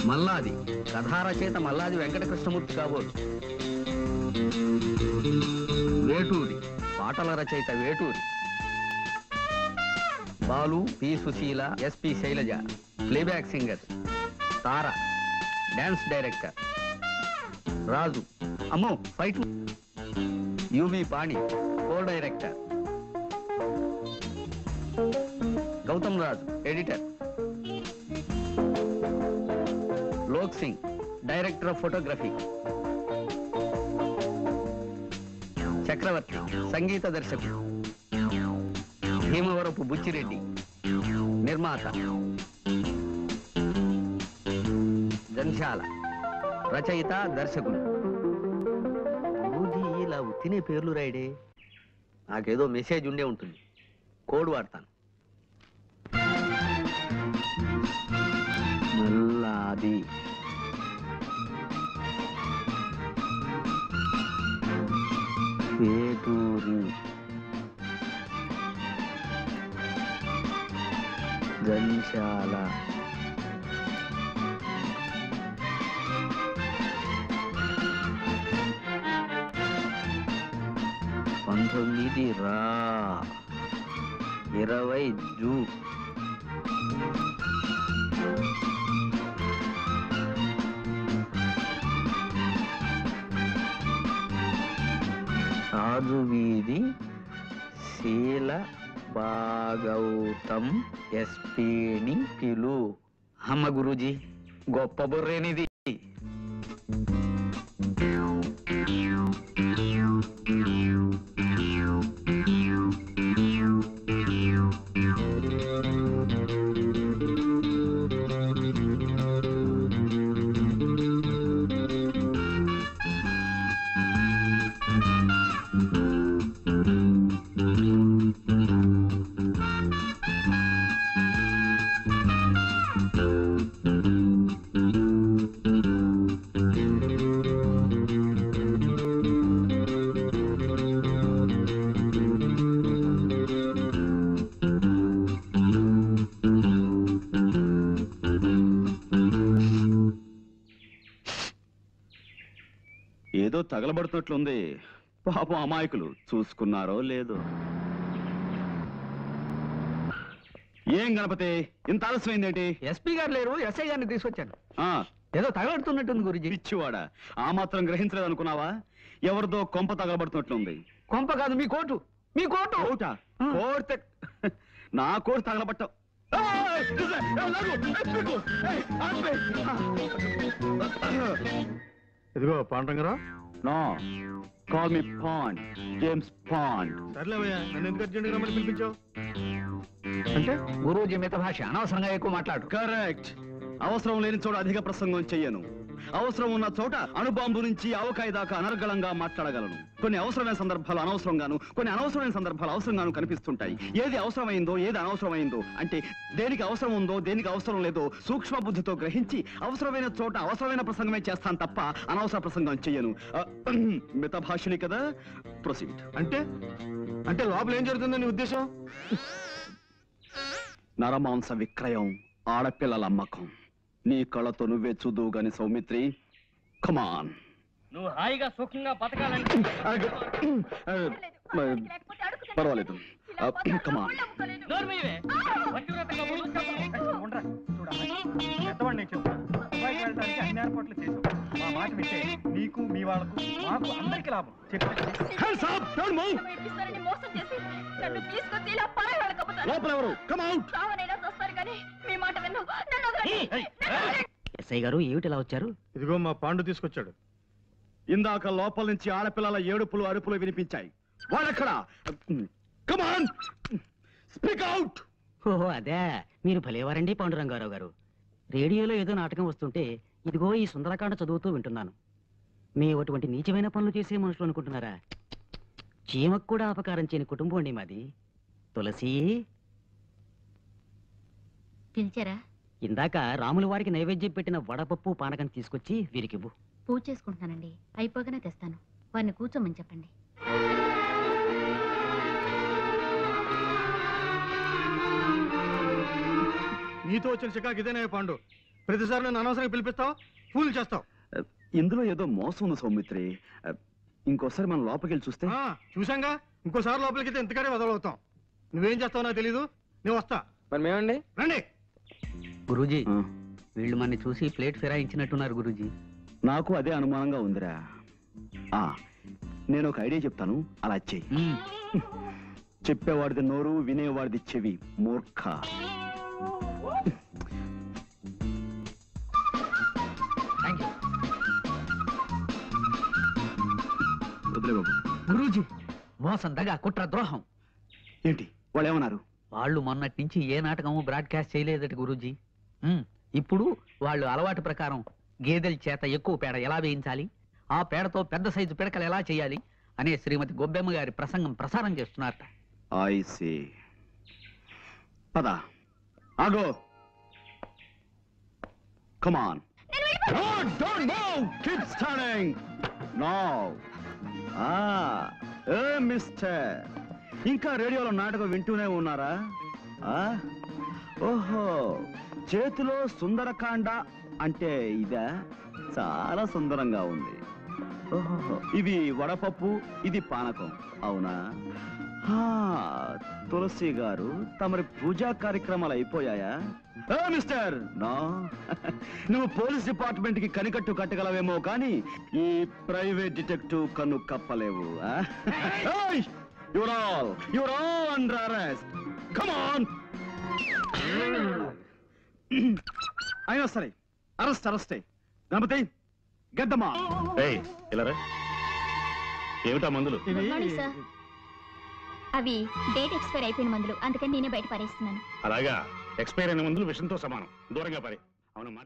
మల్లాది కథారచయిత మల్లాది వెంకటకృష్ణమూర్తి కాబోలు. వేటూరి పాటల రచయిత Veturi. Balu P Susheela, SP Sailaja playback singer. Tara dance director. Raju అమ్మో fight. UV Pani co director. Gautam Raju editor. Lok Singh director of photography. Chakravarthy సంగీత దర్శకుడు. భీమవరపు బుచ్చిరెడ్డి నిర్మాత. జంశాల రచయిత దర్శకుడు. ఇలా తినే పేర్లు రాయడే. నాకేదో మెసేజ్ ఉండే ఉంటుంది, కోడ్ వాడతాను. మల్లాది వేటూరి జంశాల పంతొమ్మిది రా 20 జూ. రాజు వీధి శీల భాగౌతం ఎస్పీని పిలు. అమ్మ గురూజీ గొప్ప బుర్రేనిది. ఏదో తగలబడుతున్నట్లుంది. పాపం అమాయకులు చూసుకున్నారో లేదో. ఏం గణపతి ఇంత ఆలస్యమైందేంటి? ఎస్పీ గారు లేరు, ఎస్ఐ గారిని తీసుకొచ్చాను. ఏదో తగలబడుతున్నట్టుంది గురుజీ. పిచ్చివాడా, ఆ మాత్రం గ్రహించలేదు అనుకున్నావా? ఎవరిదో కొంప తగలబడుతున్నట్లుంది. కొంప కాదు, మీ కోటు. మీ కోటు. కోట? కోడితే నా కోటు తగలబట్టావు. ఇదిగో Pandrangarao. No, call me Pond, James Pond. సర్లేవయ్యా, నన్ను ఎందుకు అర్జెంట్ గా రమ్మని పిలిపించావు? అంటే గురూజీ మిత భాష అనవసరంగా ఎక్కువ మాట్లాడు. కరెక్ట్. అవసరం లేని చోట అధిక ప్రసంగం చెయ్యను. అవసరం ఉన్న చోట అణుబాంబు నుంచి ఆవకాయ దాకా అనర్గళంగా మాట్లాడగలను. కొన్ని అవసరమైన సందర్భాలు అనవసరంగాను, కొన్ని అనవసరమైన సందర్భాలు అవసరంగాను కనిపిస్తుంటాయి. ఏది అవసరమైందో ఏది అనవసరమైందో, అంటే దేనికి అవసరం ఉందో దేనికి అవసరం లేదో సూక్ష్మ బుద్ధితో గ్రహించి అవసరమైన చోట అవసరమైన ప్రసంగమే చేస్తాను తప్ప అనవసర ప్రసంగం చెయ్యను. మిత భాషని కదా. ప్రొసీడ్. అంటే లోపల ఏం జరుగుతుందో నీ ఉద్దేశం? నరమాంస విక్రయం, ఆడపిల్లల అమ్మకం. నీ కళ్ళతో నువ్వే చూదువు గాని సౌమిత్రి. కమాన్. నువ్వు హాయిగా సుఖంగా బతకాలని పర్వాలేదు. కమాన్. నోరు మీవే. పతివ్రతగా ఉండు. ఉండరా చూడాలి పెద్దవాడు నేను చెప్తాను దుబాయ్కి వెళ్ళడానికి అన్ని ఏర్పాట్లు చేసాం మా మాట వింటే నీకు మీ వాళ్ళకు మాకు అందరికి లాభం లోపల ఎవరు? Come out. ఎస్ఐ గారు ఏమిటి ఇలా వచ్చారు? ఇదిగో మా పాండు తీసుకొచ్చాడు. ఇందాక లోపల నుంచి ఆడపిల్లల ఏడుపులు అరుపులు వినిపించాయి. వాళ్ళెక్కడ? కమాన్, స్పీక్ అవుట్. ఓహో అదే, మీరు భలేవారండి పాండురంగారావు గారు. రేడియోలో ఏదో నాటకం వస్తుంటే ఇదిగో ఈ సుందరకాండ చదువుతూ వింటున్నాను. మీ అటువంటి నీచమైన పనులు చేసే మనుషులు అనుకుంటున్నారా? చీమకు కూడా అపకారం చేయని కుటుంబం అండి మాది. తులసి, పిలిచారా? ఇందాక రాముల వారికి నైవేద్యం పెట్టిన వడపప్పు పానకం తీసుకొచ్చి వీరికివ్వు. పూజ చేసుకుంటున్నానండి, అయిపోగానే తెస్తాను. వారిని కూర్చోమని చెప్పండి. నీతో వచ్చిన చికాకు ఇదేనే పాండు. ప్రతిసారి నన్ను అనవసరంగా పిలిపిస్తావు, ఫూల్ చేస్తావు. ఇందులో ఏదో మోసం ఉంది సౌమిత్రి. ఇంకోసారి మనం లోపలికి వెళ్ళి చూస్తే. చూసాంగా, ఇంకోసారి లోపలికి అయితే ఎంతకనే వదలవుతాం. నువ్వేం చేస్తావు నాకు తెలీదు, నేను వస్తా. మరి మేమండి రండి. గురూజీ, వీళ్ళు మనని చూసి ప్లేట్ ఫిరాయించినట్టున్నారు గురూజీ. నాకు అదే అనుమానంగా ఉందిరా. నేను ఒక ఐడియా చెప్తాను, అలా చెయ్యి. చెప్పేవాడిది నోరు, వినేవాడిది చెవి. మూర్ఖ. వదిలే బాబు. గురూజీ, మోసం, దగా, కుట్ర, ద్రోహం. ఏంటి వాళ్ళు ఏమన్నారు? వాళ్ళు మొన్నటి నుంచి ఏ నాటకము బ్రాడ్కాస్ట్ చేయలేదట గురూజీ. ఇప్పుడు వాళ్ళు అలవాటు ప్రకారం గేదెల చేత ఎక్కువ పేడ ఎలా వేయించాలి, ఆ పేడతో పెద్ద సైజు పిడకలు ఎలా చేయాలి అనే శ్రీమతి గొబ్బెమ్మ గారి ప్రసంగం ప్రసారం చేస్తున్నారట. I see. పద. ఆగో. Come on. No, don't move. Keep standing. No. Mister, ఇంకా రేడియోలో నాటకం వింటూనే ఉన్నారా? ఓహో, చేతిలో సుందరకాండ అంటే ఇదా? చాలా సుందరంగా ఉంది. ఓహో, ఇది వడపప్పు, ఇది పానకం, అవునా? తులసి గారు, తమరి పూజా కార్యక్రమాలు అయిపోయాయా? Mister, no. నువ్వు పోలీస్ డిపార్ట్మెంట్ కి కనికట్టు కట్టగలవేమో కానీ ఈ ప్రైవేట్ డిటెక్టివ్ కన్ను కప్పలేవు. You're all under arrest. Come on. అయినా సరే, అరెస్టే. గణపతి, గద్దమ్మా. ఏమిటా మందులు? అవి డేట్ ఎక్స్పైర్ అయిపోయిన మందులు, అందుకని నేనే బయట పారేస్తున్నాను. అలాగా, ఎక్స్పైర్ అయిన మందులు విషంతో సమానం. దూరంగా పారే. అవునమ్మా.